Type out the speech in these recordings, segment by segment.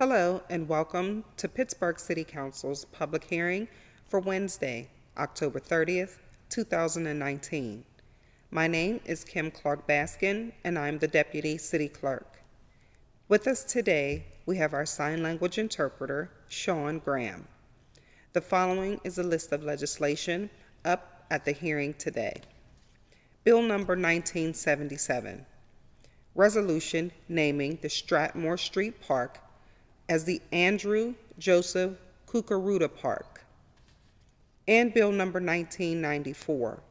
Hello and welcome to Pittsburgh City Council's public hearing for Wednesday, October 30th, 2019. My name is Kim Clark Baskin and I'm the Deputy City Clerk. With us today, we have our sign language interpreter, Sean Graham. The following is a list of legislation up at the hearing today. Bill number 1977, resolution naming the Stratmore Street Park as the Andrew Joseph Cucaruda Park. And Bill number 1994,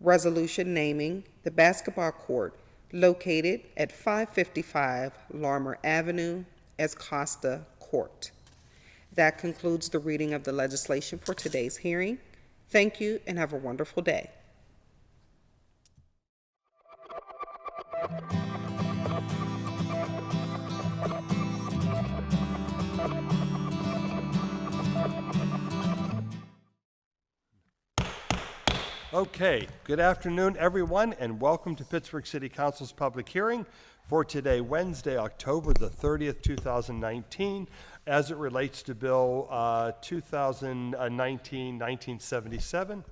resolution naming the basketball court located at 555 Larmer Avenue as Costa Court. That concludes the reading of the legislation for today's hearing. Thank you and have a wonderful day. Okay, good afternoon, everyone, and welcome to Pittsburgh City Council's public hearing for today, Wednesday, October the 30th, 2019, as it relates to Bill 2019-1977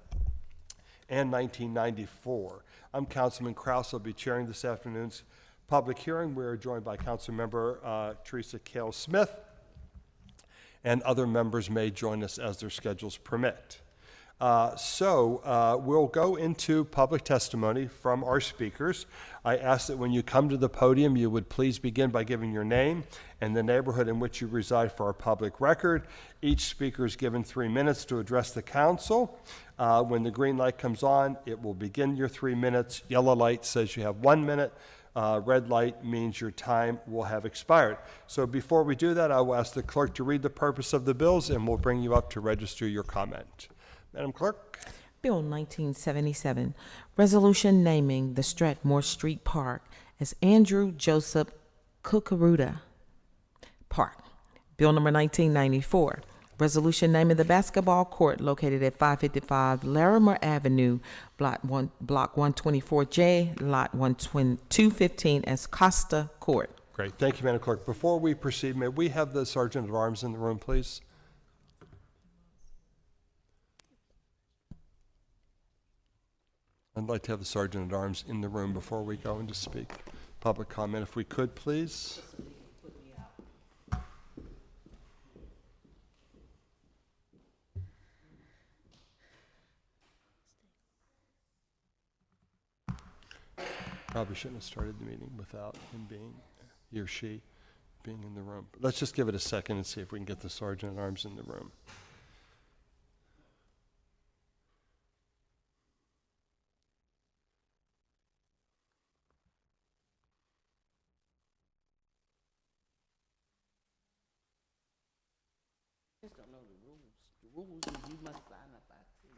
and 1994. I'm Councilman Kraus. I'll be chairing this afternoon's public hearing. We are joined by Councilmember Teresa Cale Smith, and other members may join us as their schedules permit. We'll go into public testimony from our speakers. I ask that when you come to the podium, you would please begin by giving your name and the neighborhood in which you reside for our public record. Each speaker is given 3 minutes to address the council. When the green light comes on, it will begin your 3 minutes. Yellow light says you have 1 minute. Red light means your time will have expired. So before we do that, I will ask the clerk to read the purpose of the bills, and we'll bring you up to register your comment. Madam Clerk. Bill 1977, resolution naming the Stratmore Street Park as Andrew Joseph Cucaruda Park. Bill number 1994, resolution naming the basketball court located at 555 Larimer Avenue, Block 124J, Lot 215 as Costa Court. Great. Thank you, Madam Clerk. Before we proceed, may we have the Sergeant at Arms in the room, please? I'd like to have the Sergeant at Arms in the room before we go into speak. Public comment, if we could, please. Probably shouldn't have started the meeting without him he or she being in the room. But let's just give it a second and see if we can get the Sergeant at Arms in the room. Don't know the rules. The rules is you must sign up by 10:30.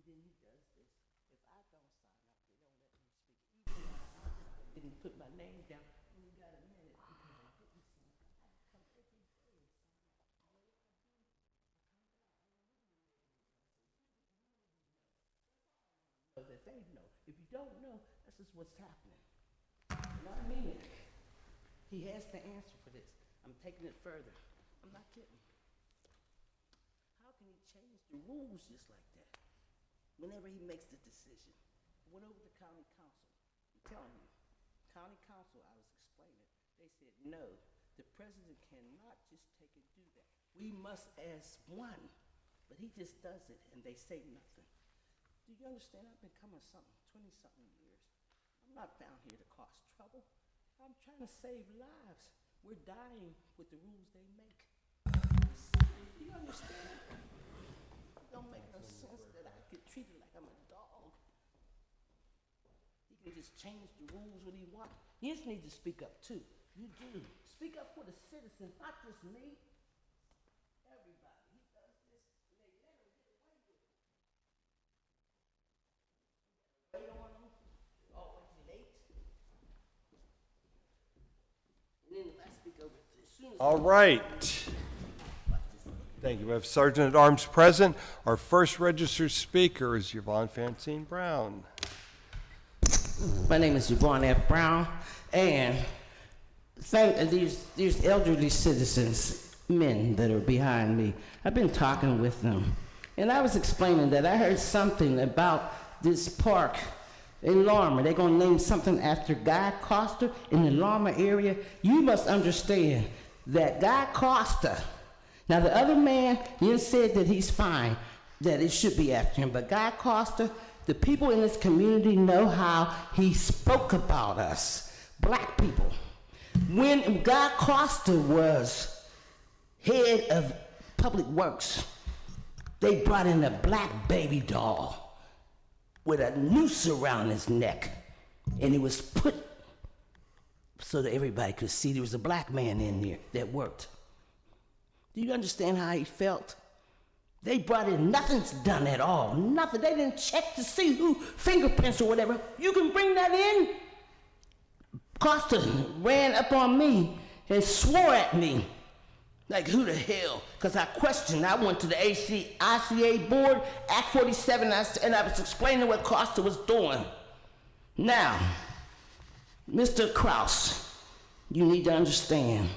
Then he does this. If I don't sign up, they don't let me speak. Even if I didn't put my name down, only got a minute because I didn't sign up. I come every day and sign up. So that they know. If you don't know, this is what's happening. You know what I mean? He has the answer for this. I'm taking it further. I'm not kidding. How can he change the rules just like that? Whenever he makes the decision. I went over to county council. I'm telling you, county council, I was explaining, they said, no, the president cannot just take and do that. We must ask one. But he just does it and they say nothing. Do you understand? I've been coming 20-something years. I'm not down here to cause trouble. I'm trying to save lives. We're dying with the rules they make. Do you understand? It don't make no sense that I get treated like I'm a dog. He can just change the rules when he wants. You just need to speak up too. You do. Speak up for the citizens, not just me. Everybody. He does this and they let him get away with it. Wait on him. Always late. And then if I speak over as soon as All right. Thank you. We have Sergeant at Arms present. Our first registered speaker is Yvonne Francine Brown. My name is Yvonne F. Brown, and thank these elderly citizens, men that are behind me. I've been talking with them, and I was explaining that I heard something about this park in Larimer. They're going to name something after Guy Costa in the Larimer area. You must understand that Guy Costa, now the other man, you said that he's fine, that it should be after him, but Guy Costa, the people in this community know how he spoke about us, black people. When Guy Costa was head of Public Works, they brought in a black baby doll with a noose around his neck, and it was put so that everybody could see there was a black man in there that worked. Do you understand how he felt? They brought in, nothing's done at all, nothing. They didn't check to see who, fingerprints or whatever. You can bring that in? Costa ran up on me and swore at me. Like, who the hell? Because I questioned. I went to the ICA board, Act 47, and I was explaining what Costa was doing. Now, Mr. Kraus, you need to understand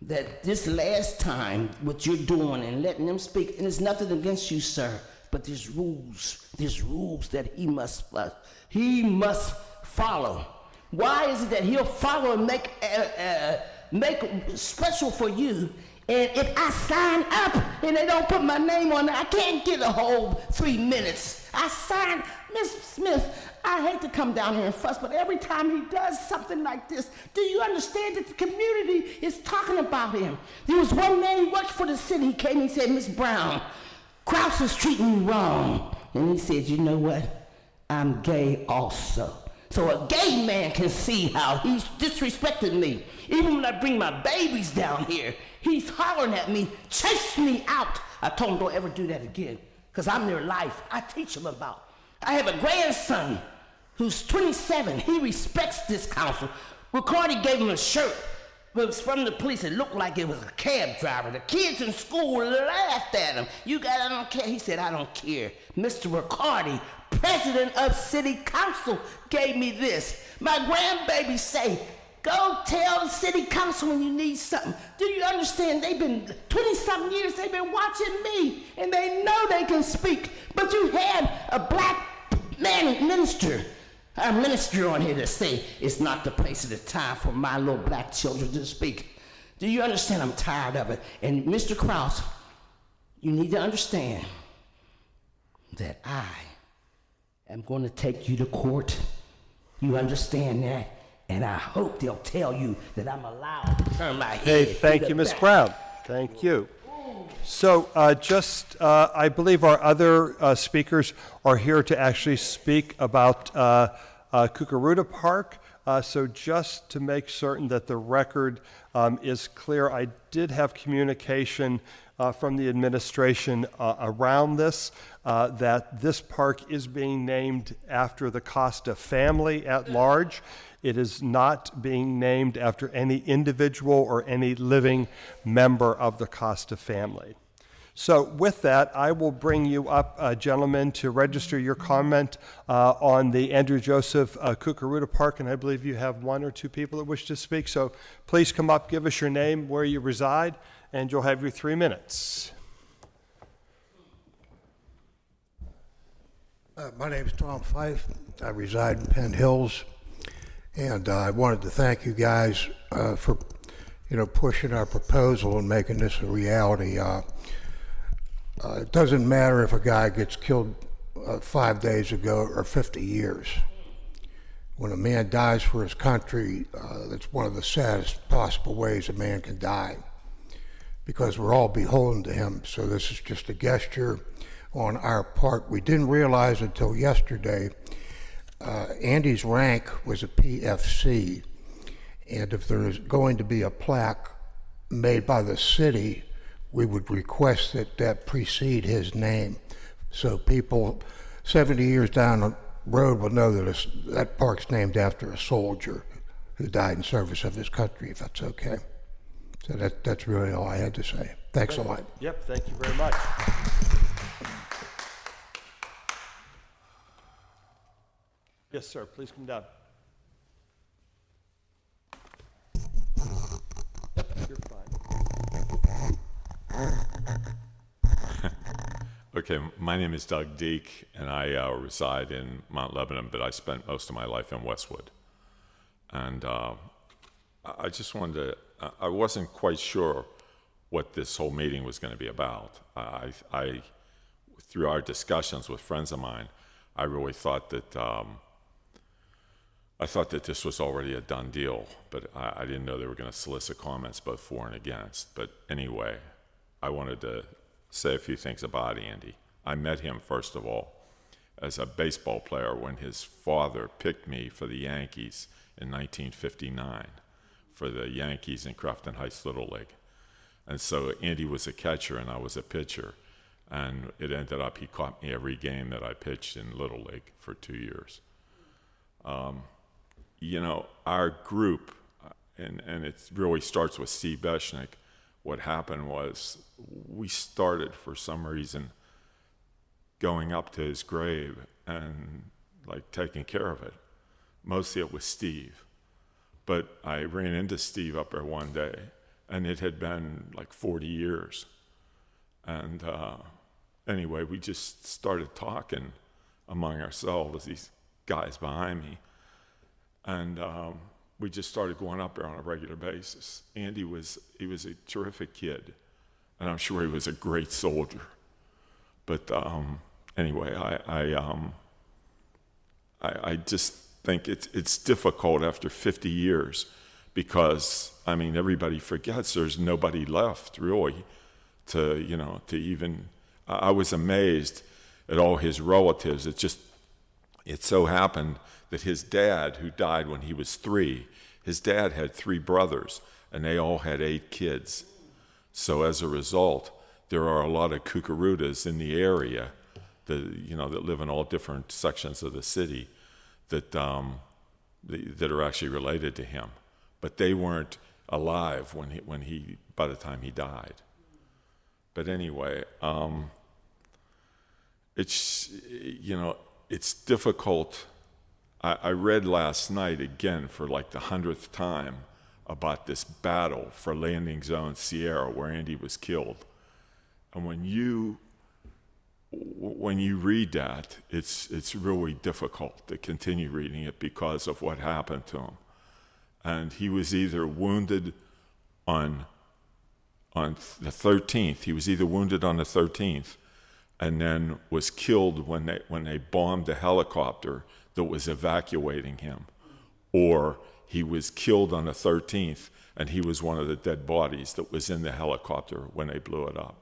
that this last time, what you're doing and letting them speak, and it's nothing against you, sir, but there's rules that he must follow. Why is it that he'll follow and make special for you? And if I sign up and they don't put my name on it, I can't get a whole 3 minutes. I signed, Miss Smith, I hate to come down here and fuss, but every time he does something like this, do you understand that the community is talking about him? There was one man, he worked for the city, he came and he said, Miss Brown, Kraus is treating you wrong. And he said, you know what? I'm gay also. So a gay man can see how he's disrespected me. Even when I bring my babies down here, he's hollering at me, chasing me out. I told him don't ever do that again, because I'm their life. I teach them about. I have a grandson who's 27. He respects this council. Ricardi gave him a shirt. It was from the police. It looked like it was a cab driver. The kids in school laughed at him. You guys, I don't care. He said, I don't care. Mr. Ricardi, president of city council, gave me this. My grandbaby say, go tell the city council when you need something. Do you understand? They've been 20-something years, they've been watching me, and they know they can speak. But you have a black man minister on here to say it's not the place or the time for my little black children to speak. Do you understand? I'm tired of it. And Mr. Kraus, you need to understand that I am going to take you to court. You understand that? And I hope they'll tell you that I'm allowed to turn my head. Hey, thank you, Ms. Brown. Thank you. So I believe our other speakers are here to actually speak about Cucaruda Park. So just to make certain that the record is clear, I did have communication from the administration around this, that this park is being named after the Costa family at large. It is not being named after any individual or any living member of the Costa family. So with that, I will bring you up, gentlemen, to register your comment on the Andrew Joseph Cucaruda Park, and I believe you have 1 or 2 people that wish to speak. So please come up, give us your name, where you reside, and you'll have your 3 minutes. My name is Tom Fife. I reside in Penn Hills, and I wanted to thank you guys for, pushing our proposal and making this a reality. It doesn't matter if a guy gets killed 5 days ago or 50 years. When a man dies for his country, that's one of the saddest possible ways a man can die, because we're all beholden to him. So this is just a gesture on our part. We didn't realize until yesterday, Andy's rank was a PFC, and if there is going to be a plaque made by the city, we would request that precede his name, so people 70 years down the road will know that that park's named after a soldier who died in service of his country, if that's okay. So that's really all I had to say. Thanks a lot. Yep, thank you very much. Yes, sir, please come down. Okay, my name is Doug Deek, and I reside in Mount Lebanon, but I spent most of my life in Westwood. And I just wanted to, I wasn't quite sure what this whole meeting was going to be about. Through our discussions with friends of mine, I really thought that this was already a done deal, but I didn't know they were going to solicit comments both for and against. But anyway, I wanted to say a few things about Andy. I met him, first of all, as a baseball player when his father picked me for the Yankees in 1959, for the Yankees in Crafton Heights Little League. And so Andy was a catcher and I was a pitcher. And it ended up he caught me every game that I pitched in Little League for 2 years. You know, our group, and it really starts with Steve Beshnick, what happened was we started, for some reason, going up to his grave and, like, taking care of it. Mostly it was Steve. But I ran into Steve up there one day, and it had been, like, 40 years. And anyway, we just started talking among ourselves, these guys behind me. And we just started going up there on a regular basis. Andy he was a terrific kid, and I'm sure he was a great soldier. But anyway, I just think it's difficult after 50 years because, I mean, everybody forgets there's nobody left really to even, I was amazed at all his relatives. It so happened that his dad, who died when he was 3, his dad had 3 brothers, and they all had 8 kids. So as a result, there are a lot of Cucarudas in the area that live in all different sections of the city that are actually related to him. But they weren't alive by the time he died. But anyway, it's difficult. I read last night again for like the 100th time about this battle for Landing Zone Sierra where Andy was killed. And when you read that, it's really difficult to continue reading it because of what happened to him. And he was either wounded on the 13th. He was either wounded on the 13th and then was killed when they bombed the helicopter that was evacuating him, or he was killed on the 13th and he was one of the dead bodies that was in the helicopter when they blew it up.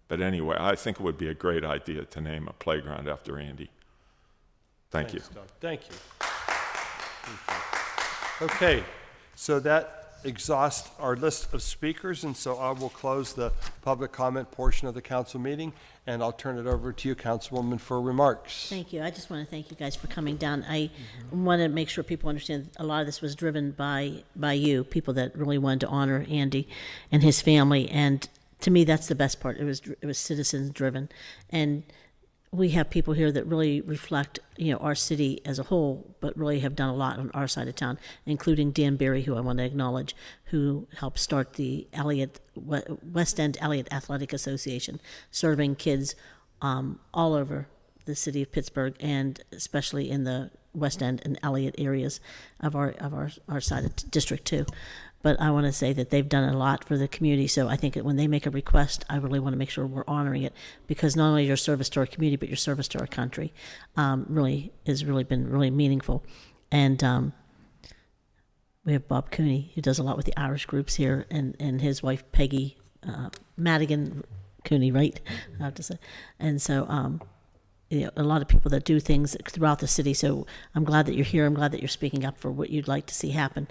But anyway, I think it would be a great idea to name a playground after Andy. Thanks, you. Doug. Thank you. Okay, so that exhausts our list of speakers, and so I will close the public comment portion of the council meeting, and I'll turn it over to you, Councilwoman, for remarks. Thank you. I just want to thank you guys for coming down. I want to make sure people understand a lot of this was driven by you, people that really wanted to honor Andy and his family, and to me, that's the best part. It was citizens driven, and we have people here that really reflect, our city as a whole, but really have done a lot on our side of town, including Dan Berry, who I want to acknowledge, who helped start the West End Elliott Athletic Association, serving kids all over the city of Pittsburgh, and especially in the West End and Elliott areas of our side of District 2. But I want to say that they've done a lot for the community, so I think that when they make a request, I really want to make sure we're honoring it, because not only your service to our community, but your service to our country really has really been really meaningful. And we have Bob Cooney, who does a lot with the Irish groups here, and his wife, Peggy Madigan Cooney, right? I have to say. And so a lot of people that do things throughout the city, so I'm glad that you're here. I'm glad that you're speaking up for what you'd like to see happen.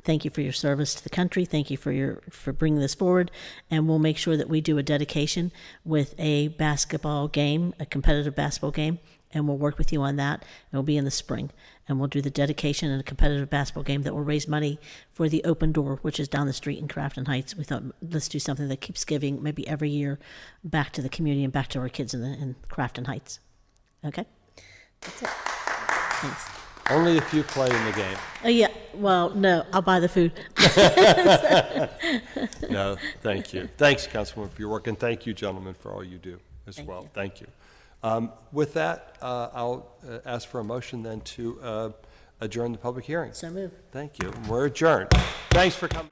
Thank you for your service to the country. Thank you for bringing this forward. And we'll make sure that we do a dedication with a basketball game, a competitive basketball game, and we'll work with you on that. It'll be in the spring. And we'll do the dedication and a competitive basketball game that will raise money for the Open Door, which is down the street in Crafton Heights. We thought, let's do something that keeps giving maybe every year back to the community and back to our kids in Crafton Heights. Okay? That's it. Thanks. Only if you play in the game. Oh, yeah. Well, no, I'll buy the food. No, thank you. Thanks, Councilwoman, for your work, and thank you, gentlemen, for all you do as Thank well. you. Thank you. With that, I'll ask for a motion then to adjourn the public hearing. So move. Thank you. We're adjourned. Thanks for coming.